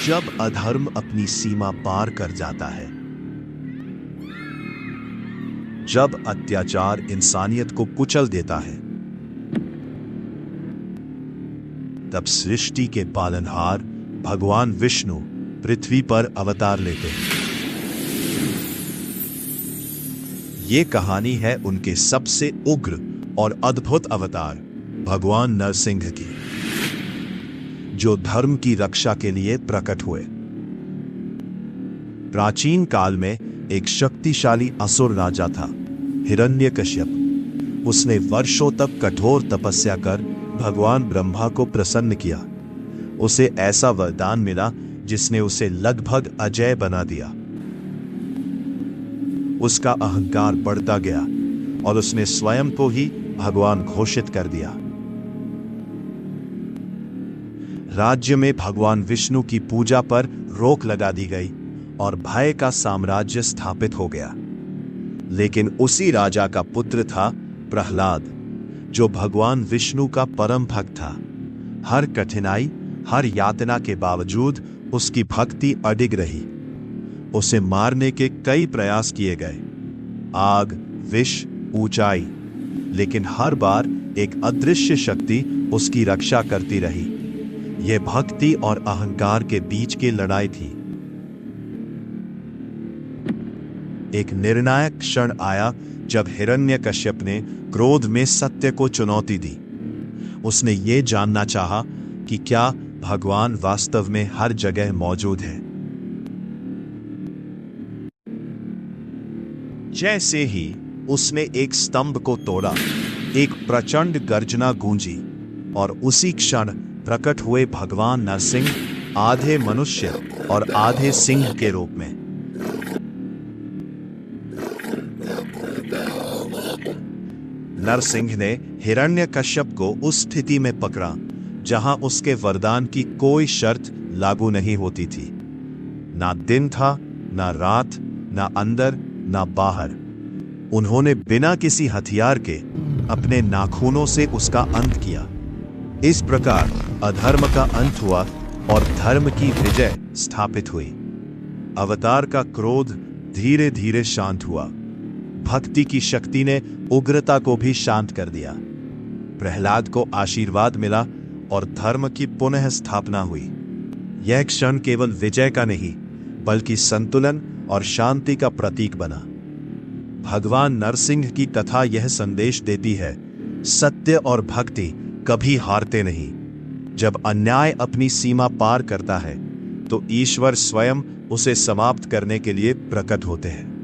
जब अधर्म अपनी सीमा पार कर जाता है, जब अत्याचार इंसानियत को कुचल देता है, तब सृष्टि के पालनहार भगवान विष्णु पृथ्वी पर अवतार लेते हैं। ये कहानी है उनके सबसे उग्र और अद्भुत अवतार भगवान नरसिंह की, जो धर्म की रक्षा के लिए प्रकट हुए। प्राचीन काल में एक शक्तिशाली असुर राजा था, हिरण्यकश्यप। उसने वर्षों तक कठोर तपस्या कर भगवान ब्रह्मा को प्रसन्न किया। उसे ऐसा वरदान मिला जिसने उसे लगभग अजेय बना दिया। उसका अहंकार बढ़ता गया और उसने स्वयं को ही भगवान घोषित कर दिया। राज्य में भगवान विष्णु की पूजा पर रोक लगा दी गई और भय का साम्राज्य स्थापित हो गया। लेकिन उसी राजा का पुत्र था प्रहलाद, जो भगवान विष्णु का परम भक्त था। हर कठिनाई, हर यातना के बावजूद उसकी भक्ति अडिग रही। उसे मारने के कई प्रयास किए गए, आग, विष, ऊंचाई, लेकिन हर बार एक अदृश्य शक्ति उसकी रक्षा करती रही। यह भक्ति और अहंकार के बीच की लड़ाई थी। एक निर्णायक क्षण आया जब हिरण्यकश्यप ने क्रोध में सत्य को चुनौती दी। उसने ये जानना चाहा कि क्या भगवान वास्तव में हर जगह मौजूद है। जैसे ही उसने एक स्तंभ को तोड़ा, एक प्रचंड गर्जना गूंजी और उसी क्षण प्रकट हुए भगवान नरसिंह, आधे मनुष्य और आधे सिंह के रूप में। नरसिंह ने हिरण्यकश्यप को उस स्थिति में पकड़ा जहां उसके वरदान की कोई शर्त लागू नहीं होती थी। ना दिन था, ना रात, ना अंदर, ना बाहर। उन्होंने बिना किसी हथियार के अपने नाखूनों से उसका अंत किया। इस प्रकार अधर्म का अंत हुआ और धर्म की विजय स्थापित हुई। अवतार का क्रोध धीरे धीरे शांत हुआ। भक्ति की शक्ति ने उग्रता को भी शांत कर दिया। प्रहलाद को आशीर्वाद मिला और धर्म की पुनः स्थापना हुई। यह क्षण केवल विजय का नहीं, बल्कि संतुलन और शांति का प्रतीक बना। भगवान नरसिंह की कथा यह संदेश देती है, सत्य और भक्ति कभी हारते नहीं। जब अन्याय अपनी सीमा पार करता है, तो ईश्वर स्वयं उसे समाप्त करने के लिए प्रकट होते हैं।